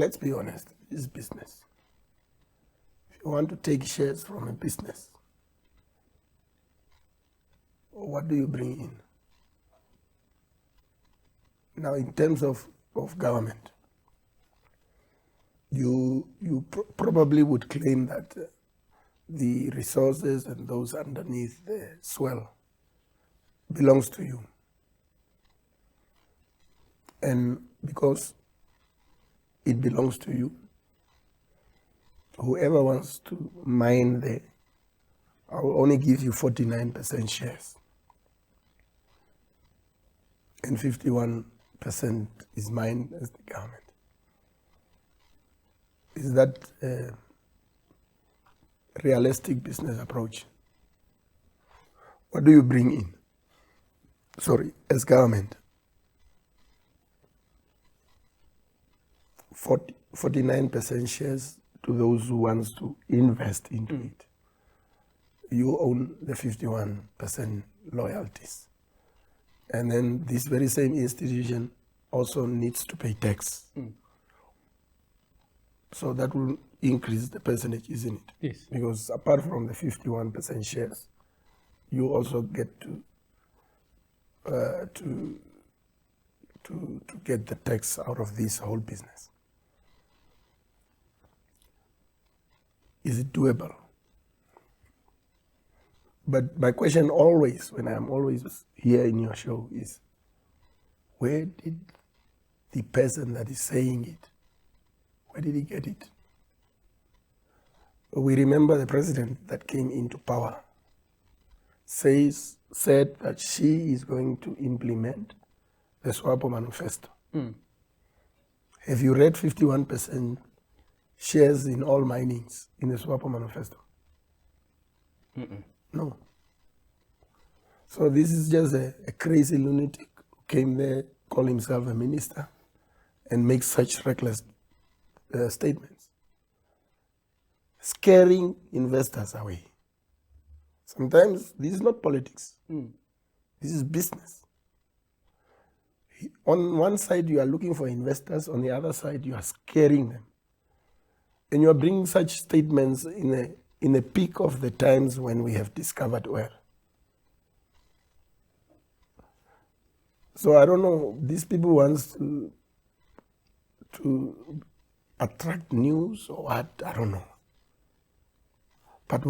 let's be honest, it's business. If you want to take shares from a business, what do you bring in? Now, in terms of government, you probably would claim that the resources and those underneath the swell belongs to you. And because it belongs to you, whoever wants to mine there, I will only give you 49% shares. And 51% is mine as the government. Is that a realistic business approach? What do you bring in? Sorry, as government? 49% shares to those who wants to invest into it. You own the 51% loyalties. And then this very same institution also needs to pay tax. So that will increase the percentage, isn't it? Yes. Because apart from the 51% shares, you also get to get the tax out of this whole business. Is it doable? But my question always, when I'm always here in your show, is where did the person that is saying it, where did he get it? We remember the president that came into power said that she is going to implement the SWAPO manifesto. Have you read 51% shares in all minings in the SWAPO manifesto? No. So this is just a crazy lunatic who came there, called himself a minister, and makes such reckless statements, scaring investors away. Sometimes this is not politics. This is business. On one side, you are looking for investors. On the other side, you are scaring them. And you are bringing such statements in a peak of the times when we have discovered oil. So I don't know, these people want to attract news or what, I don't know. But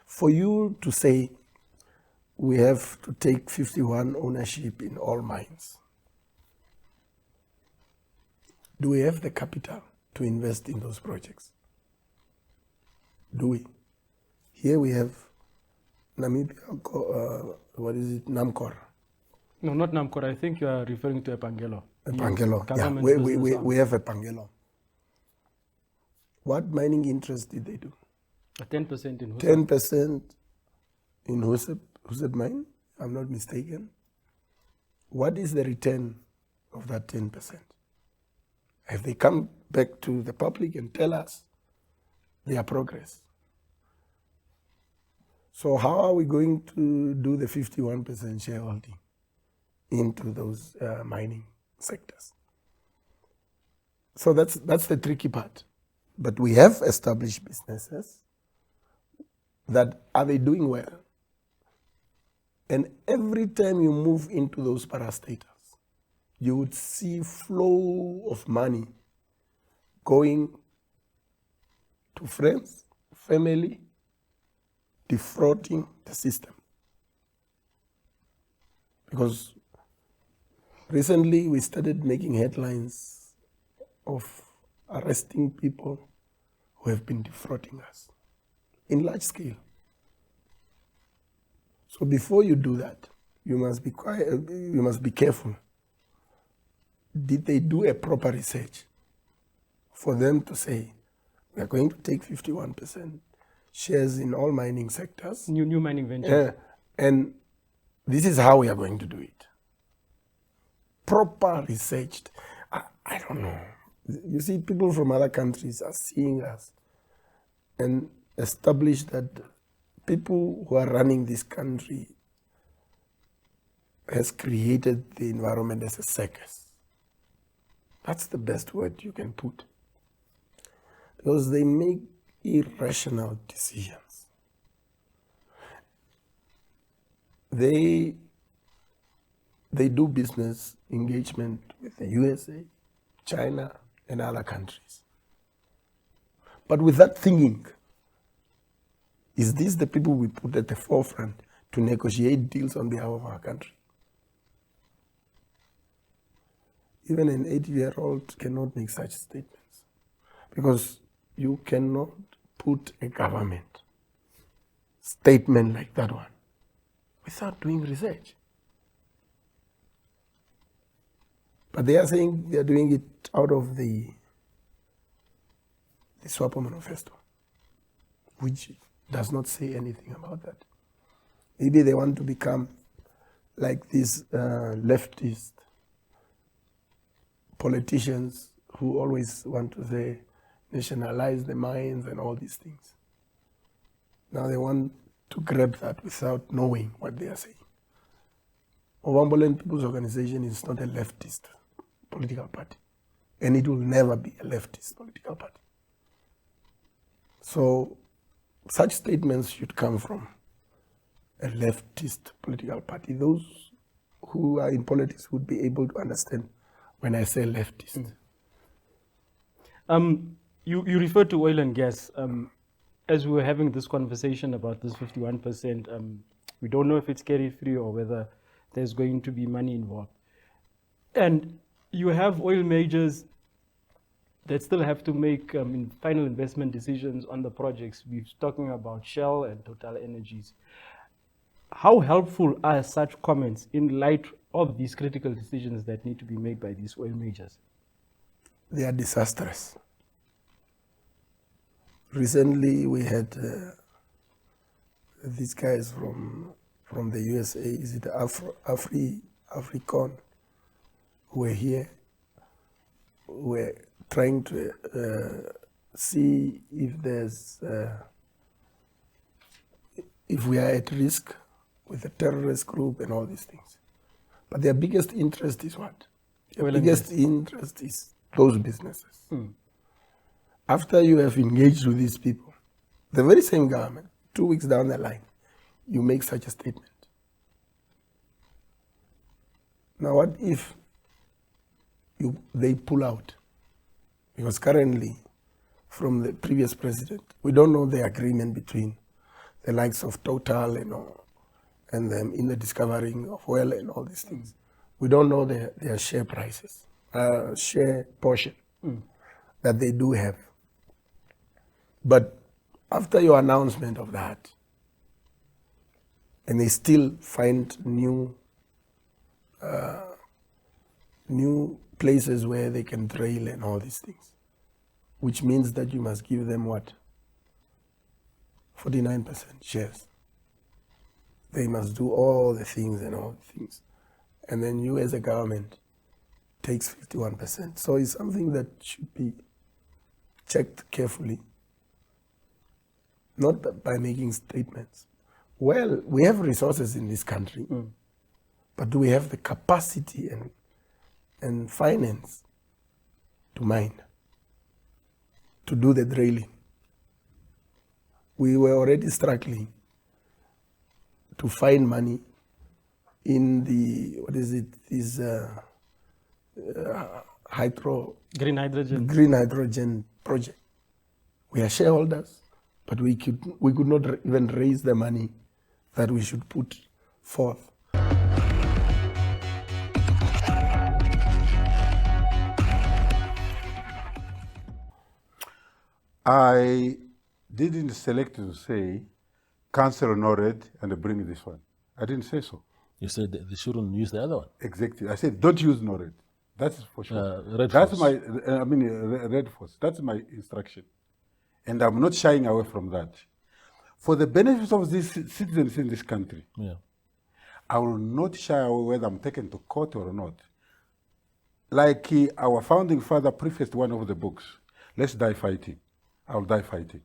for you to say we have to take 51 ownership in all mines, do we have the capital to invest in those projects? Do we? Here we have Namibia, what is it, Namcor. No, not Namcor. I think you are referring to Epangelo. Epangelo, Yes, yeah. We have Epangelo. What mining interest did they do? 10% in Husab. 10% in Husab mine, if I'm not mistaken. What is the return of that 10%? Have they come back to the public and tell us their progress? So how are we going to do the 51% shareholding into those mining sectors? So that's the tricky part. But we have established businesses that are they doing well? And every time you move into those parastatals, you would see flow of money going to friends, family, defrauding the system. Because recently we started making headlines of arresting people who have been defrauding us in large scale. So before you do that, you must be quiet, you must be careful. Did they do a proper research for them to say, we are going to take 51% shares in all mining sectors? New mining ventures. And this is how we are going to do it. Proper researched. I don't know. You see, people from other countries are seeing us and establish that people who are running this country has created the environment as a circus. That's the best word you can put. because they make irrational decisions. They do business engagement with the USA, China, and other countries. But with that thinking, is this the people we put at the forefront to negotiate deals on behalf of our country? Even an 80-year-old cannot make such statements, because you cannot put a government statement like that one without doing research. But they are saying they are doing it out of the SWAPO manifesto, which does not say anything about that. Maybe they want to become like these leftist politicians who always want to say nationalize the mines and all these things. Now they want to grab that without knowing what they are saying. Ovambolen People's Organization is not a leftist political party, and it will never be a leftist political party. So such statements should come from a leftist political party. Those who are in politics would be able to understand when I say leftist. You referred to oil and gas. As we were having this conversation about this 51%, we don't know if it's carry-free or whether there's going to be money involved. And you have oil majors that still have to make final investment decisions on the projects. We're talking about Shell and Total Energies. How helpful are such comments in light of these critical decisions that need to be made by these oil majors? They are disastrous. Recently, we had these guys from the USA, is it Africon, who were here, who were trying to see if there's, if we are at risk with a terrorist group and all these things. But their biggest interest is what? Their biggest interest is those businesses. After you have engaged with these people, the very same government, 2 weeks down the line, you make such a statement. Now what if they pull out? Because currently, from the previous president, we don't know the agreement between the likes of Total and them in the discovering of oil and all these things. We don't know their share prices, share portion that they do have. But after your announcement of that, and they still find new places where they can drill and all these things, which means that you must give them what? 49% shares. They must do all the things and all the things. And then you as a government takes 51%. So it's something that should be checked carefully, not by making statements. Well, we have resources in this country, but do we have the capacity and finance to mine, to do the drilling? We were already struggling to find money in the, what is it, this green hydrogen project. We are shareholders, but we could not even raise the money that we should put forth. I didn't select to say cancel NORAD and bring this one. I didn't say so. You said that they shouldn't use the other one. Exactly. I said don't use NORAD. That's for sure. Red That's Force. Red Force. That's my instruction. And I'm not shying away from that. For the benefit of these citizens in this country, I will not shy away whether I'm taken to court or not. Like our founding father prefaced one of the books, let's die fighting. I will die fighting.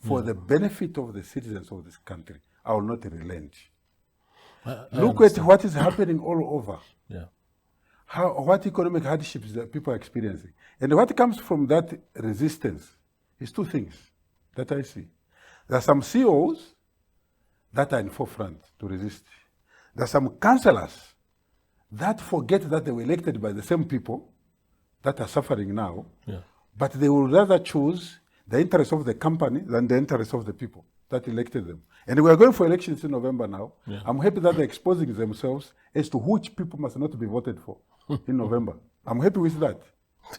For the benefit of the citizens of this country, I will not relent. Look at what is happening all over. What economic hardships that people are experiencing. And what comes from that resistance is two things that I see. There are some CEOs that are in forefront to resist. There are some councillors that forget that they were elected by the same people that are suffering now, but they will rather choose the interest of the company than the interest of the people that elected them. And we are going for elections in November now. I'm happy that they're exposing themselves as to which people must not be voted for in November. I'm happy with that.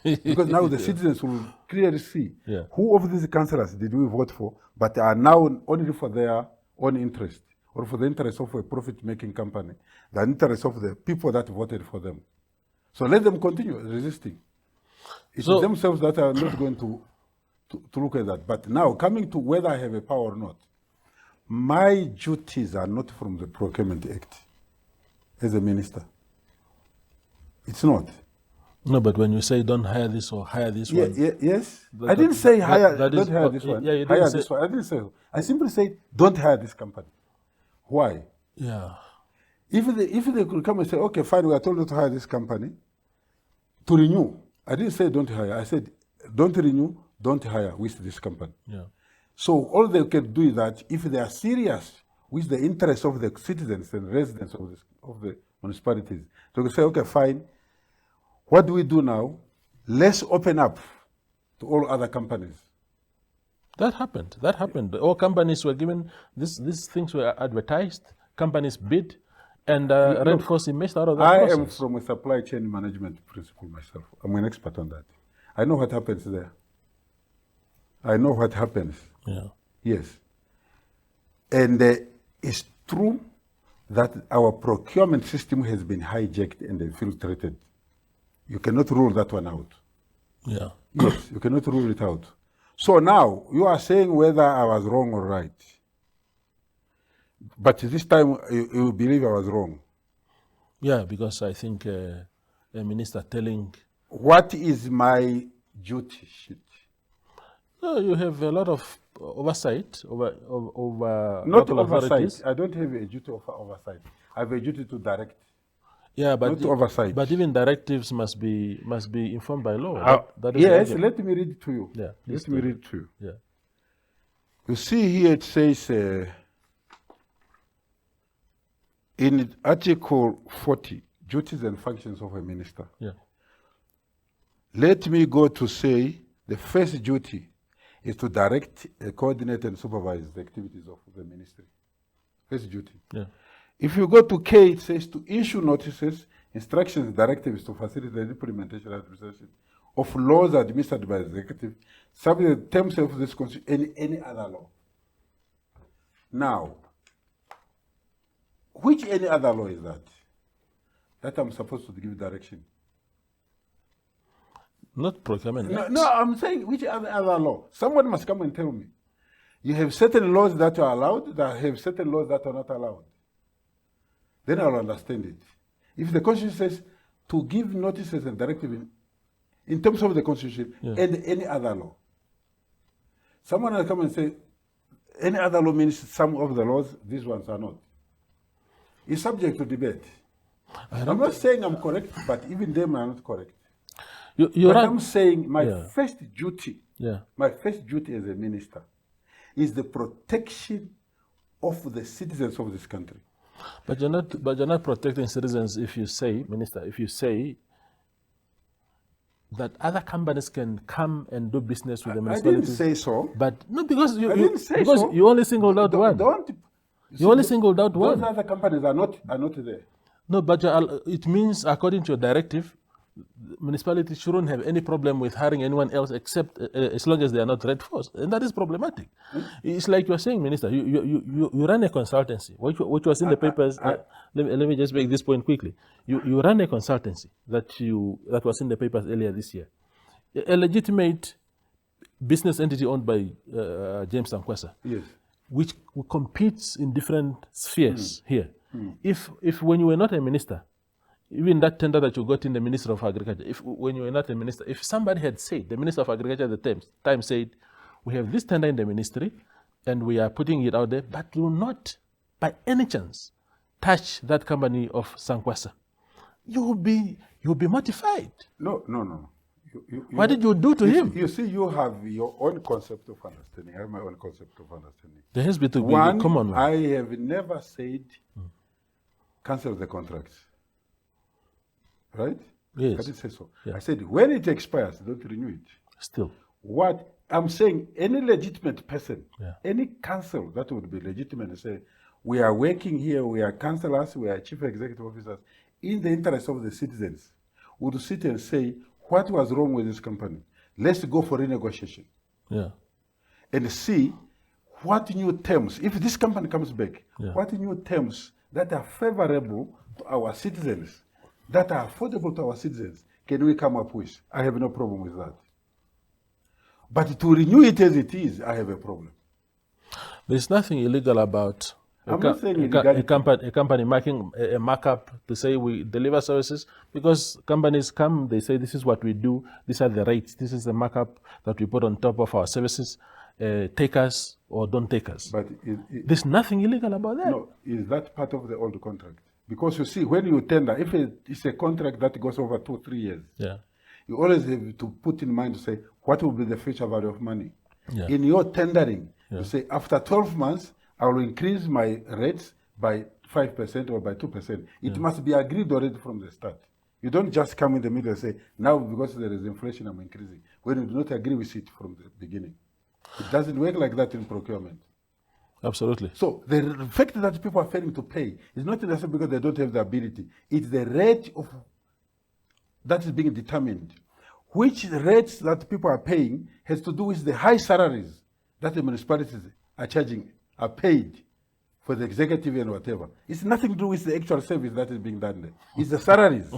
Because now the citizens will clearly see who of these councillors did we vote for, but are now only for their own interest or for the interest of a profit-making company, the interest of the people that voted for them. So let them continue resisting. It's themselves that are not going to look at that. But now, coming to whether I have a power or not, my duties are not from the Procurement Act as a minister. It's not. No, but when you say don't hire this or hire this one. Yes. I didn't say hire, don't hire this one. Yeah, you Hire didn't this one. I didn't say so. I simply said don't hire this company. Why? Yeah. If they could come and say, okay, fine, we are told to hire this company to renew. I didn't say don't hire. I said don't renew, don't hire with this company. Yeah. So all they can do is that if they are serious with the interests of the citizens and residents of the municipalities, so they say, okay, fine, what do we do now? Let's open up to all other companies. That happened. That happened. All companies were given, these things were advertised, companies bid, and Red Force emerged out of that process. I am from a supply chain management principle myself. I'm an expert on that. I know what happens there. I know what happens. Yeah. Yes. And it's true that our procurement system has been hijacked and infiltrated. You cannot rule that one out. Yeah. Yes, you cannot rule it out. So now, you are saying whether I was wrong or right. But this time, you believe I was wrong. Yeah, because I think a minister telling... What is my duty sheet? No, you have a lot of oversight over Not local oversight. authorities. I don't have a duty of oversight. I have a duty to direct. Yeah, but not oversight. But even directives must be informed by law. That is yes, the let me read it to you. Yeah, let me read it to you. Yeah. You see here it says in Article 40, duties and functions of a minister. Yeah. Let me go to say the first duty is to direct, coordinate, and supervise the activities of the ministry. First duty. Yeah. If you go to K, it says to issue notices, instructions, directives to facilitate the implementation and administration of laws administered by the executive, subject to the terms of this constitution and any other law. Now, which any other law is that? That I'm supposed to give direction. Not procurement. No, I'm saying which other law? Someone must come and tell me. You have certain laws that are allowed, that have certain laws that are not allowed. Then I'll understand it. If the Constitution says to give notices and directives in terms of the Constitution and any other law, someone will come and say, any other law means some of the laws, these ones are not. It's subject to debate. I'm not saying I'm correct, but even them are not correct. You're right. I'm saying my first duty, my first duty as a minister is the protection of the citizens of this country. But you're not protecting citizens if you say, Minister, if you say that other companies can come and do business with the municipalities. I didn't say so. But no, because I didn't say so. you only singled out one. You only singled out one. Those other companies are not there. No, but it means, according to your directive, municipalities shouldn't have any problem with hiring anyone else except as long as they are not Red Force, and that is problematic. It's like you are saying, Minister, you run a consultancy, which was in the papers. Let me just make this point quickly. You run a consultancy that was in the papers earlier this year, a legitimate business entity owned by James Sankwesa, yes, which competes in different spheres here. If when you were not a minister, even that tender that you got in the Minister of Agriculture, when you were not a minister, if somebody had said, the Minister of Agriculture at the time said, we have this tender in the ministry and we are putting it out there, but do not, by any chance, touch that company of Sankwesa, you'll be mortified. No. What did you do to him? You see, you have your own concept of understanding. I have my own concept of understanding. There has to be One, a common one. I have never said cancel the contract. Right? Yes. I didn't say so. Yeah. I said when it expires, don't renew it. Still. What I'm saying, any legitimate person, Yeah. any council that would be legitimate and say, we are working here, we are councillors, we are chief executive officers, in the interest of the citizens, would sit and say, what was wrong with this company? Let's go for renegotiation Yeah. and see what new terms, if this company comes back, Yeah. what new terms that are favorable to our citizens, that are affordable to our citizens, can we come up with? I have no problem with that. But to renew it as it is, I have a problem. There's nothing illegal about I'm not saying a illegality. company making a markup to say we deliver services, because companies come, they say this is what we do, these are the rates, this is the markup that we put on top of our services, take us or don't take us. But There's nothing illegal about that. no, is that part of the old contract? Because you see, when you tender, if it's a contract that goes over 2-3 years, Yeah. you always have to put in mind to say, what will be the future value of money? Yeah. In your tendering, you say, after 12 months, I will increase my rates by 5% or by 2%. It must be agreed already from the start. You don't just come in the middle and say, now because there is inflation, I'm increasing. When you do not agree with it from the beginning. It doesn't work like that in procurement. Absolutely. So the fact that people are failing to pay is not necessarily because they don't have the ability. It's the rate of that is being determined. Which rates that people are paying has to do with the high salaries that the municipalities are charging, are paid for the executive and whatever. It's nothing to do with the actual service that is being done there. It's the salaries.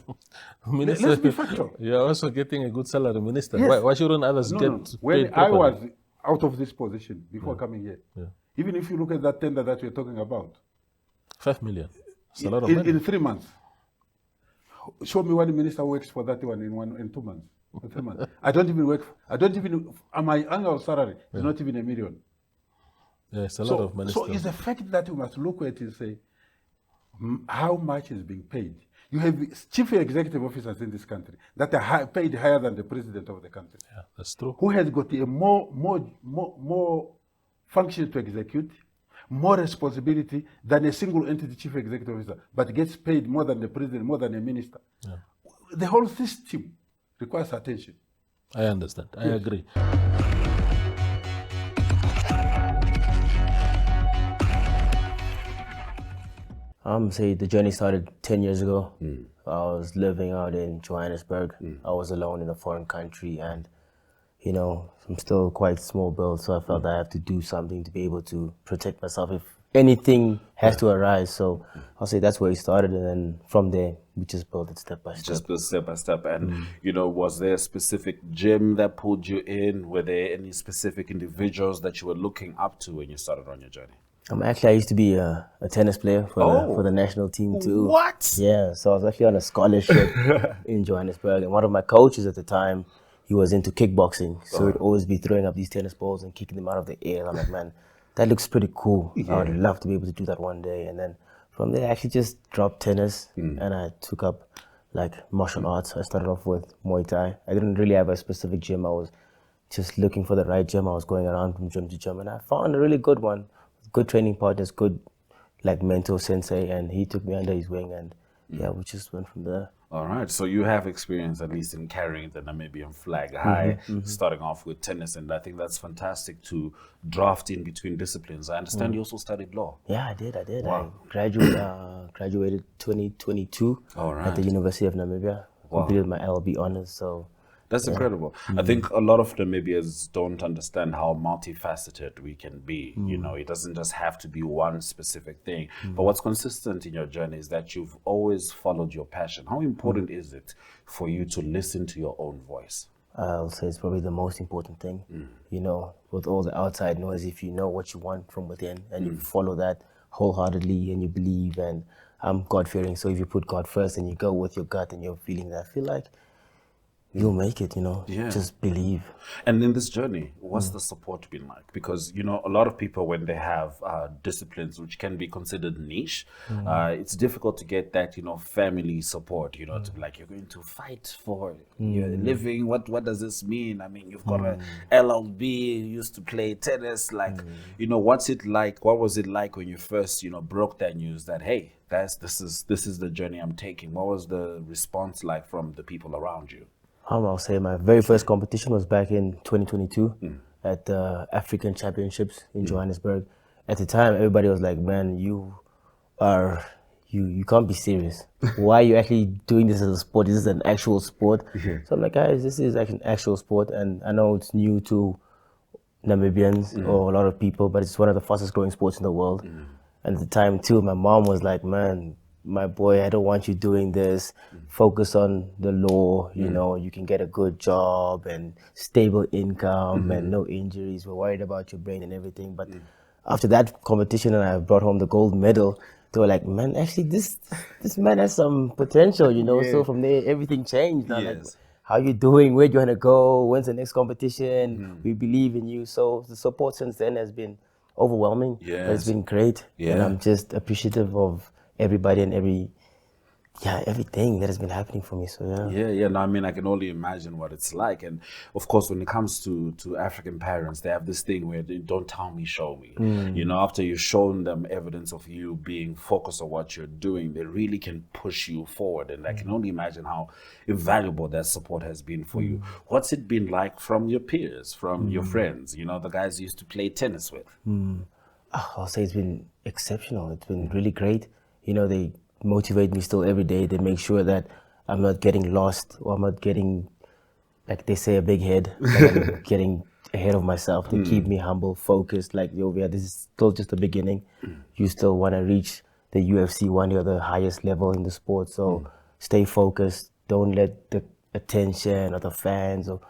Minister, Let's be factual. You're also getting a good salary, Minister. Yes. Why shouldn't others get paid When I properly? was out of this position before coming here, even if you look at that tender that we're talking about, 5 million. It's a lot of in, money. in 3 months. Show me one minister works for that one in 2 months, or 3 months. I don't even, my annual salary is not even $1 million. Yeah, it's a lot of money. So still. it's the fact that you must look at it and say, how much is being paid? You have chief executive officers in this country that are paid higher than the president of the country, Yeah, that's true. who has got a more function to execute, more responsibility than a single entity chief executive officer, but gets paid more than the president, more than a minister. Yeah. The whole system requires attention. I understand. I agree. Say the journey started 10 years ago. I was living out in Johannesburg. I was alone in a foreign country, and you know, I'm still quite small built, so I felt I have to do something to be able to protect myself if anything has to arise. So I'll say that's where it started, and then from there we just built it step by step. Just build step by step. And, you know, was there a specific gym that pulled you in? Were there any specific individuals that you were looking up to when you started on your journey? Actually, I used to be a tennis player for the national team too. What? Yeah, so I was actually on a scholarship in Johannesburg, and one of my coaches at the time, he was into kickboxing, so he'd always be throwing up these tennis balls and kicking them out of the air. I'm like, man, that looks pretty cool. I would love to be able to do that one day. And then from there, I actually just dropped tennis and I took up like martial arts. I started off with Muay Thai. I didn't really have a specific gym. I was just looking for the right gym. I was going around from gym to gym, and I found a really good one. Good training partners, good like mentor sensei, and he took me under his wing, and yeah, we just went from there. All right. So you have experience, at least in carrying the Namibian flag high, starting off with tennis. And I think that's fantastic to draft in between disciplines. I understand you also studied law. Yeah, I did. Wow. I graduated 2022 All right. at the University of Namibia. Completed my LB honors, so That's incredible. I think a lot of Namibians don't understand how multifaceted we can be. You know, it doesn't just have to be one specific thing. But what's consistent in your journey is that you've always followed your passion. How important is it for you to listen to your own voice? I'll say it's probably the most important thing. You know, with all the outside noise, if you know what you want from within and you follow that wholeheartedly and you believe, and I'm God-fearing, so if you put God first and you go with your gut and your feeling, I feel like you'll make it, you know. Yeah. Just believe. And in this journey, what's the support been like? Because, you know, a lot of people, when they have disciplines which can be considered niche, it's difficult to get that, you know, family support, you know, to be like, you're going to fight for your living. What does this mean? I mean, you've got a LLB, you used to play tennis. Like, you know, what's it like? What was it like when you first, you know, broke that news that, hey, this is the journey I'm taking? What was the response like from the people around you? I'll say my very first competition was back in 2022 at the African Championships in Johannesburg. At the time, everybody was like, man, you can't be serious. Why are you actually doing this as a sport? Is this an actual sport? So I'm like, guys, this is like an actual sport, and I know it's new to Namibians or a lot of people, but it's one of the fastest growing sports in the world. And at the time too, my mom was like, man, my boy, I don't want you doing this. Focus on the law, you know, you can get a good job and stable income and no injuries. We're worried about your brain and everything. But after that competition and I brought home the gold medal, they were like, man, actually this man has some potential, you know. So from there, everything changed. I'm like, how you doing? Where do you want to go? When's the next competition? We believe in you. So the support since then has been overwhelming. It's been great. And I'm just appreciative of everybody and everything that has been happening for me. So No, I mean, I can only imagine what it's like. And of course, when it comes to African parents, they have this thing where they don't tell me, show me. You know, after you've shown them evidence of you being focused on what you're doing, they really can push you forward. And I can only imagine how invaluable that support has been for you. What's it been like from your peers, from your friends, you know, the guys you used to play tennis with? I'll say it's been exceptional. It's been really great. You know, they motivate me still every day. They make sure that I'm not getting lost or I'm not getting, like they say, a big head. Like I'm getting ahead of myself. They keep me humble, focused. Like, yo, this is still just the beginning. You still want to reach the UFC one day or the highest level in the sport. So stay focused. Don't let the attention or the fans or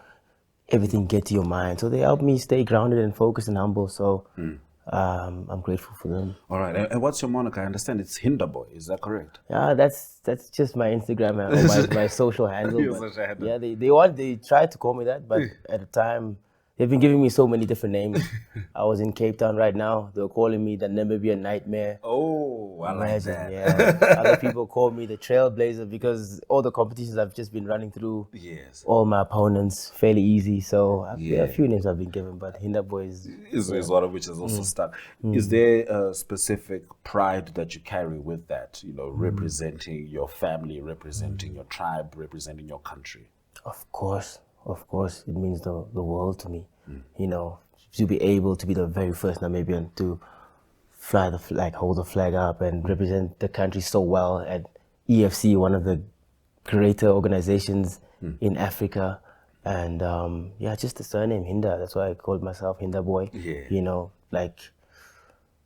everything get to your mind. So they help me stay grounded and focused and humble. So I'm grateful for them. All right. And what's your moniker? I understand it's Hinderboy. Is that correct? Yeah, that's just my Instagram or my social handle. Your But social handle. yeah, they tried to call me that, but at the time they've been giving me so many different names. I was in Cape Town right now. They were calling me the Namibian Nightmare. Oh, I like Imagine, that. yeah. Other people call me the Trailblazer because all the competitions I've just been running through. Yes. All my opponents fairly easy. So there are a few names I've been given, but Hinderboy Is one of which is also stuck. Is there a specific pride that you carry with that? You know, representing your family, representing your tribe, representing your country. Of course, it means the world to me. You know, to be able to be the very first Namibian to fly the flag, hold the flag up, and represent the country so well at EFC, one of the greater organizations in Africa. And just the surname Hinder. That's why I called myself Hinderboy. Yeah. You know, like,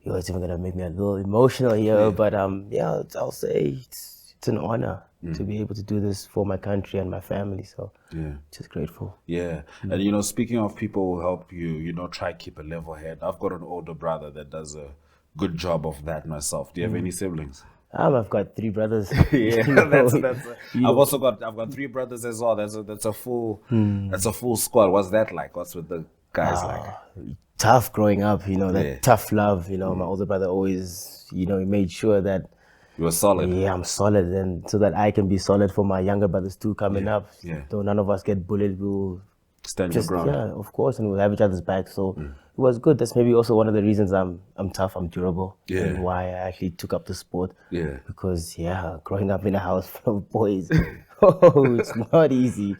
it's even gonna make me a little emotional here, but I'll say it's an honor to be able to do this for my country and my family. So just grateful. Yeah. And, you know, speaking of people who help you, you know, try keep a level head. I've got an older brother that does a good job of that myself. Do you have any siblings? I've got 3 brothers. Yeah, You know, I've got 3 brothers as well. That's a full squad. What's that like? What's with the guys like? Tough growing up, you know, that tough love. You know, my older brother always, you know, he made sure that You were solid. Yeah, I'm solid, and so that I can be solid for my younger brothers too coming up. So none of us get bullied. We'll stand your ground. Yeah, of course, and we'll have each other's back. So it was good. That's maybe also one of the reasons I'm tough, I'm durable, and why I actually took up the sport. Because growing up in a house full of boys, it's not easy.